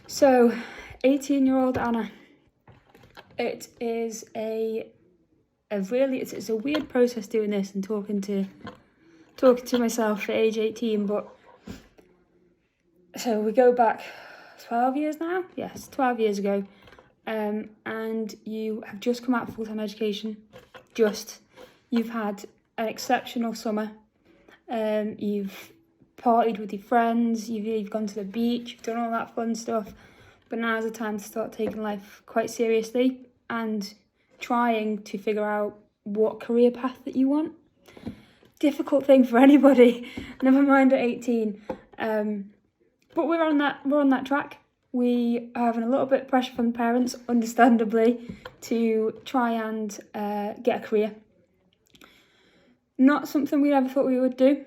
So, 18-year-old Anna. It is a really it's a weird process doing this and talking to myself at age 18, but so we go back 12 years now. Yes, 12 years ago. And you have just come out of full-time education. You've had an exceptional summer. You've partied with your friends, you've gone to the beach, you've done all that fun stuff. But now's the time to start taking life quite seriously and trying to figure out what career path that you want. Difficult thing for anybody, never mind at 18. But we're on that track. We are having a little bit of pressure from parents, understandably, to try and get a career. Not something we ever thought we would do.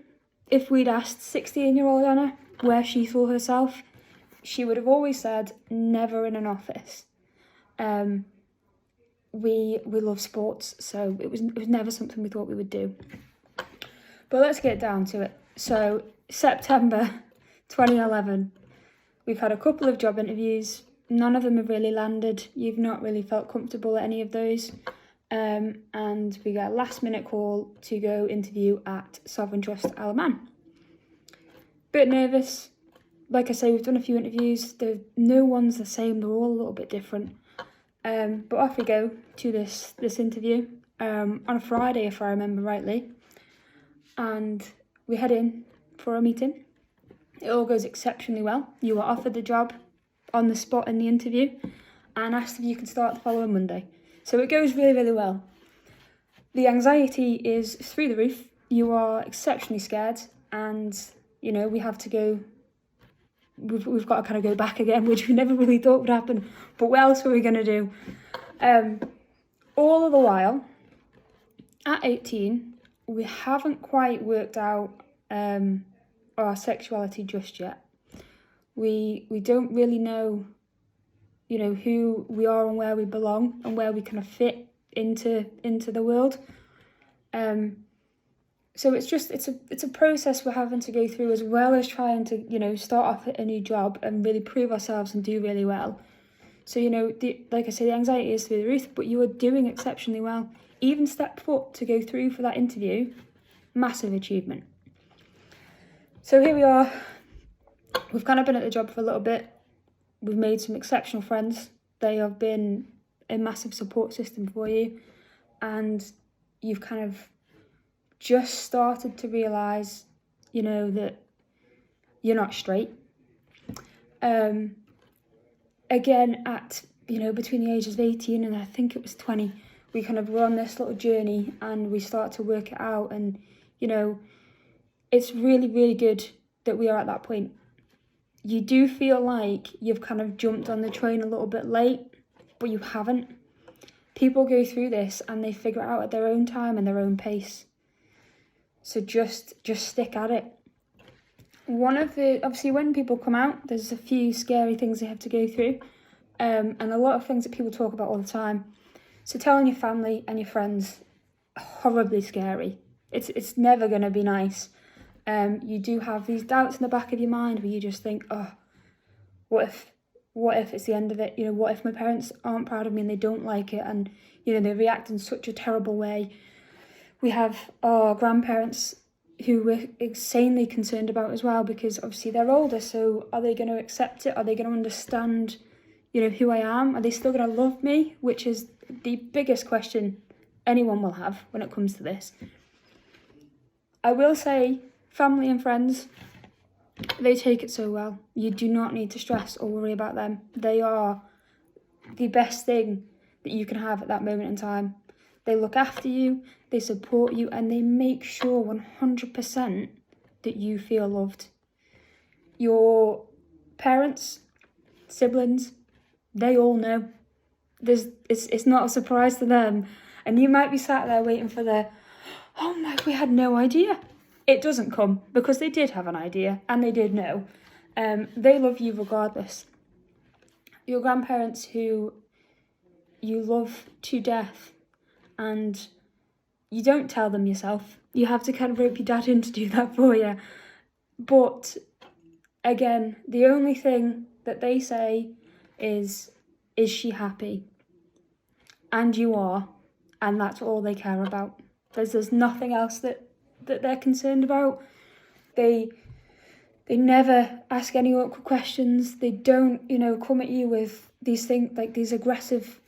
If we'd asked 16-year-old Anna where she saw herself, she would have always said, never in an office. We love sports, so it was never something we thought we would do. But let's get down to it. So, September 2011, we've had a couple of job interviews. None of them have really landed. You've not really felt comfortable at any of those. And we got a last-minute call to go interview at Sovereign Trust Isle of Man. Bit nervous. Like I say, we've done a few interviews. No one's the same. They're all a little bit different. But off we go to this interview on a Friday, if I remember rightly. And we head in for a meeting. It all goes exceptionally well. You are offered the job on the spot in the interview and asked if you can start the following Monday. So it goes really, really well. The anxiety is through the roof. You are exceptionally scared, and we have to go. We've got to kind of go back again, which we never really thought would happen. But what else were we going to do? All of the while, at 18, we haven't quite worked out our sexuality just yet. We don't really know, who we are and where we belong and where we kind of fit into the world. So it's a process we're having to go through, as well as trying to, start off at a new job and really prove ourselves and do really well. So, like I say, the anxiety is through the roof, but you are doing exceptionally well. Even step foot to go through for that interview, massive achievement. So here we are. We've kind of been at the job for a little bit. We've made some exceptional friends. They have been a massive support system for you. And you've kind of just started to realise, that you're not straight. Again, at, between the ages of 18 and I think it was 20, we kind of were on this little journey and we start to work it out. And, it's really, really good that we are at that point. You do feel like you've kind of jumped on the train a little bit late, but you haven't. People go through this and they figure it out at their own time and their own pace. So just stick at it. Obviously when people come out, there's a few scary things they have to go through, and a lot of things that people talk about all the time. So telling your family and your friends, horribly scary. It's never going to be nice. You do have these doubts in the back of your mind where you just think, oh, what if it's the end of it? What if my parents aren't proud of me and they don't like it, and they react in such a terrible way? We have our grandparents who we're insanely concerned about as well, because obviously they're older, so are they going to accept it? Are they going to understand, who I am? Are they still going to love me? Which is the biggest question anyone will have when it comes to this. I will say, family and friends, they take it so well. You do not need to stress or worry about them. They are the best thing that you can have at that moment in time. They look after you, they support you, and they make sure 100% that you feel loved. Your parents, siblings, they all know. It's not a surprise to them. And you might be sat there waiting for we had no idea. It doesn't come, because they did have an idea and they did know. They love you regardless. Your grandparents, who you love to death, and you don't tell them yourself. You have to kind of rope your dad in to do that for you. But again, the only thing that they say is she happy? And you are, and that's all they care about. There's nothing else that they're concerned about. They never ask any awkward questions. They don't, come at you with these things like these aggressive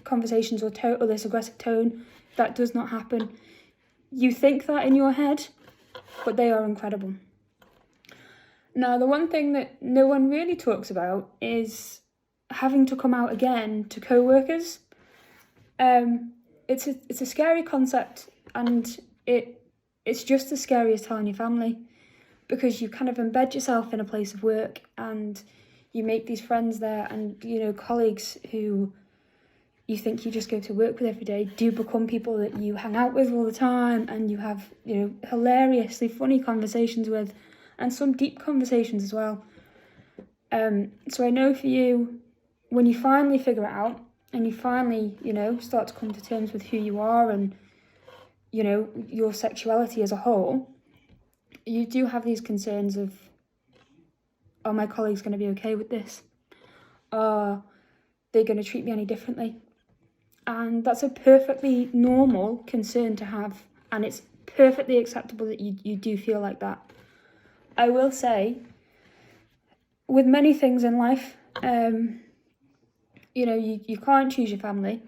conversations or this aggressive tone. That does not happen. You think that in your head, but they are incredible. Now, the one thing that no one really talks about is having to come out again to co-workers. It's a scary concept, and it's just as scary as telling your family, because you kind of embed yourself in a place of work and you make these friends there, and colleagues who you think you just go to work with every day do become people that you hang out with all the time, and you have hilariously funny conversations with, and some deep conversations as well. So I know for you, when you finally figure it out and you finally start to come to terms with who you are and your sexuality as a whole, you do have these concerns of, are my colleagues going to be okay with this? Are they going to treat me any differently? And that's a perfectly normal concern to have, and it's perfectly acceptable that you do feel like that. I will say, with many things in life, you can't choose your family,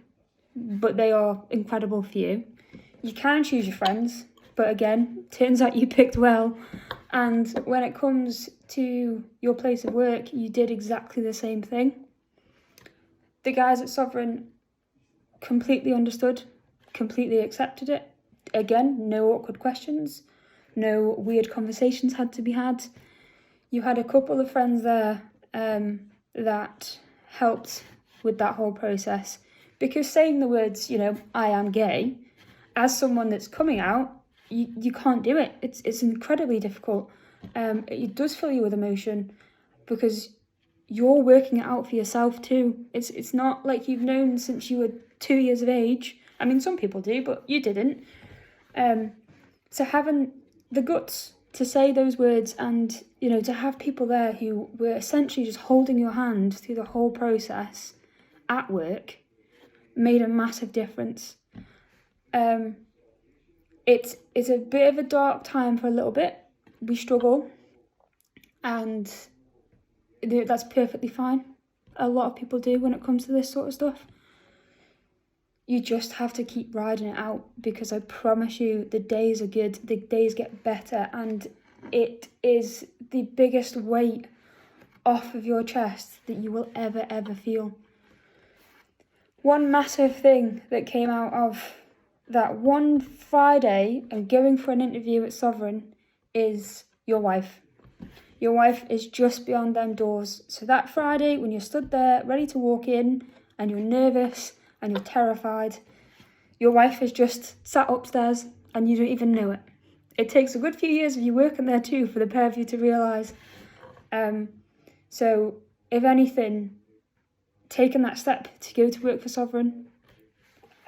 but they are incredible for you. You can choose your friends, but again, turns out you picked well. And when it comes to your place of work, you did exactly the same thing. The guys at Sovereign completely understood, completely accepted it. Again, no awkward questions, no weird conversations had to be had. You had a couple of friends there that helped with that whole process, because saying the words, I am gay, as someone that's coming out, you can't do it. It's incredibly difficult. It does fill you with emotion, because you're working it out for yourself too. It's not like you've known since you were 2 years of age. I mean, some people do, but you didn't. So having the guts to say those words, and to have people there who were essentially just holding your hand through the whole process at work, made a massive difference. It's a bit of a dark time for a little bit. We struggle, and that's perfectly fine. A lot of people do when it comes to this sort of stuff. You just have to keep riding it out, because I promise you, the days are good, the days get better, and it is the biggest weight off of your chest that you will ever feel. One massive thing that came out of that one Friday and going for an interview at Sovereign is your wife. Your wife is just beyond them doors. So that Friday, when you're stood there ready to walk in and you're nervous and you're terrified, your wife is just sat upstairs and you don't even know it. It takes a good few years of you working there too for the pair of you to realise. So if anything, taking that step to go to work for Sovereign,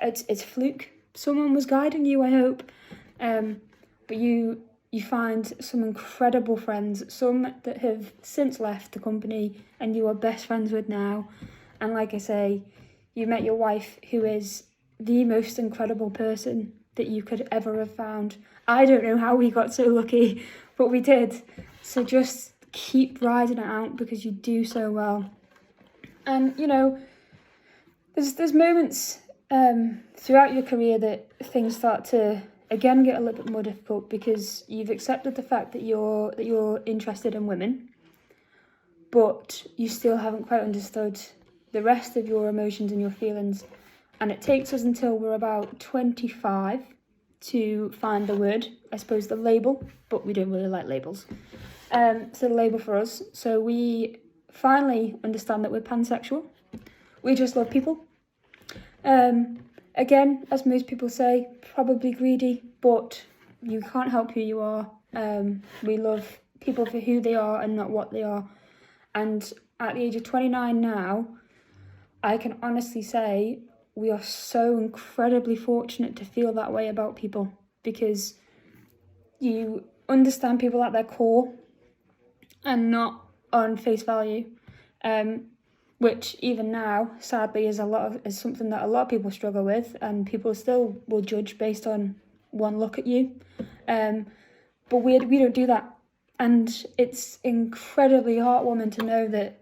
it's fluke. Someone was guiding you, I hope. But you find some incredible friends, some that have since left the company and you are best friends with now. And like I say, you met your wife, who is the most incredible person that you could ever have found. I don't know how we got so lucky, but we did. So just keep riding it out, because you do so well. And there's moments throughout your career that things start to again get a little bit more difficult, because you've accepted the fact that you're interested in women, but you still haven't quite understood the rest of your emotions and your feelings. And it takes us until we're about 25 to find the word, I suppose the label, but we don't really like labels. So the label for us. So we finally understand that we're pansexual. We just love people. Again, as most people say, probably greedy, but you can't help who you are. We love people for who they are and not what they are. And at the age of 29 now, I can honestly say we are so incredibly fortunate to feel that way about people, because you understand people at their core and not on face value, which even now, sadly, is something that a lot of people struggle with, and people still will judge based on one look at you. But we don't do that, and it's incredibly heartwarming to know that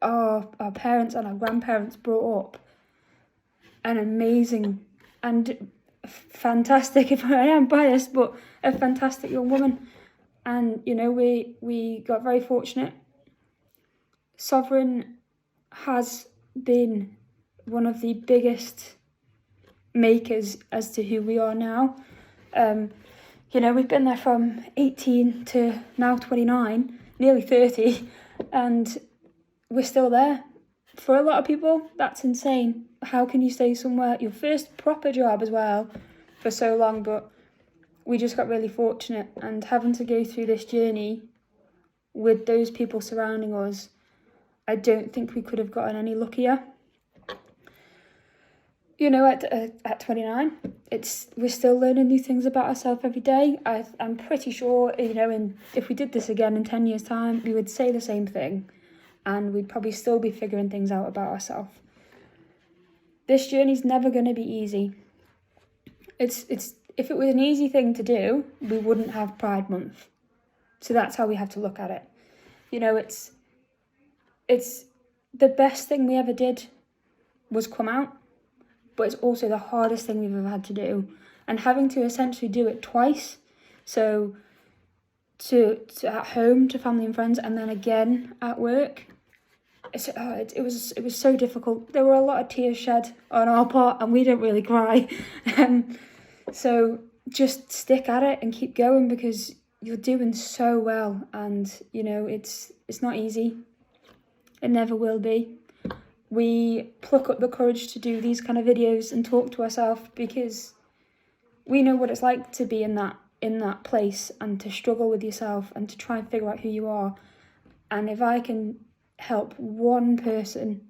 our parents and our grandparents brought up an amazing and fantastic, if I am biased, but a fantastic young woman. And, you know, we got very fortunate. Sovereign has been one of the biggest makers as to who we are now. You know, we've been there from 18 to now 29, nearly 30, and we're still there. For a lot of people, that's insane. How can you stay somewhere, your first proper job as well, for so long? But we just got really fortunate, and having to go through this journey with those people surrounding us, I don't think we could have gotten any luckier. You know, at 29, we're still learning new things about ourselves every day. I'm pretty sure, you know, if we did this again in 10 years' time, we would say the same thing, and we'd probably still be figuring things out about ourselves. This journey's never going to be easy. If it was an easy thing to do, we wouldn't have Pride Month. So that's how we have to look at it. You know, it's the best thing we ever did was come out, but it's also the hardest thing we've ever had to do. And having to essentially do it twice, so to at home, to family and friends, and then again at work, it was so difficult. There were a lot of tears shed on our part, and we didn't really cry. So just stick at it and keep going, because you're doing so well, and you know it's not easy. It never will be. We pluck up the courage to do these kind of videos and talk to ourselves, because we know what it's like to be in that place and to struggle with yourself and to try and figure out who you are. And if I can help one person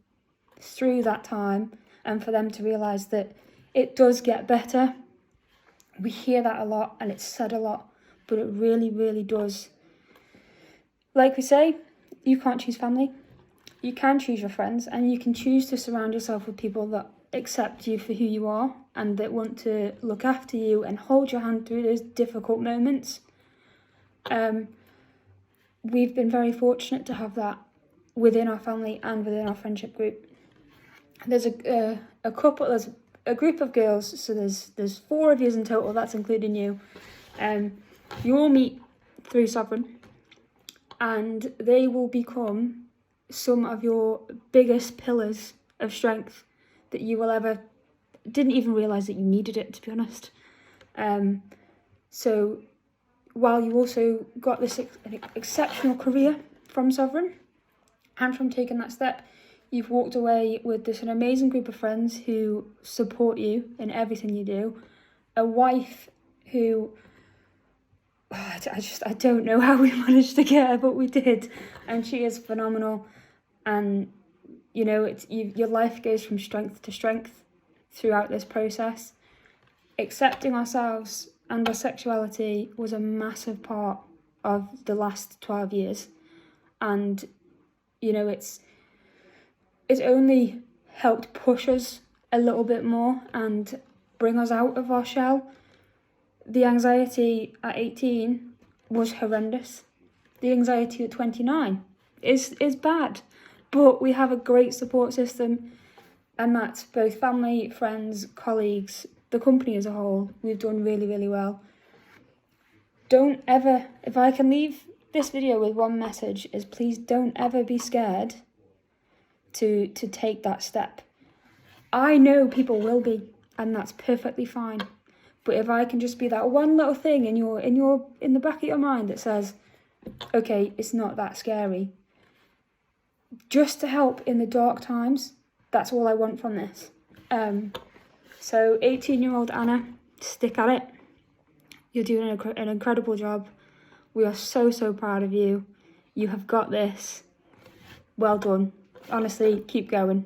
through that time, and for them to realise that it does get better. We hear that a lot, and it's said a lot, but it really, really does. Like we say, you can't choose family. You can choose your friends, and you can choose to surround yourself with people that accept you for who you are and that want to look after you and hold your hand through those difficult moments. We've been very fortunate to have that within our family and within our friendship group. There's there's a group of girls, so there's 4 of you in total, that's including you. You all meet through Sovereign, and they will become some of your biggest pillars of strength that you will ever didn't even realise that you needed it, to be honest. So while you also got this exceptional career from Sovereign and from taking that step, you've walked away with an amazing group of friends who support you in everything you do, a wife who I don't know how we managed to get her, but we did, and she is phenomenal. And you know, your life goes from strength to strength throughout this process. Accepting ourselves and our sexuality was a massive part of the last 12 years, and you know, it's only helped push us a little bit more and bring us out of our shell. The anxiety at 18 was horrendous. The anxiety at 29 is bad, but we have a great support system, and that's both family, friends, colleagues, the company as a whole. We've done really, really well. Don't ever, if I can leave this video with one message, is please don't ever be scared to take that step. I know people will be, and that's perfectly fine. But if I can just be that one little thing in the back of your mind that says, okay, it's not that scary, just to help in the dark times, that's all I want from this. So 18-year-old Anna, stick at it. You're doing an incredible job. We are so, so proud of you. You have got this. Well done. Honestly, keep going.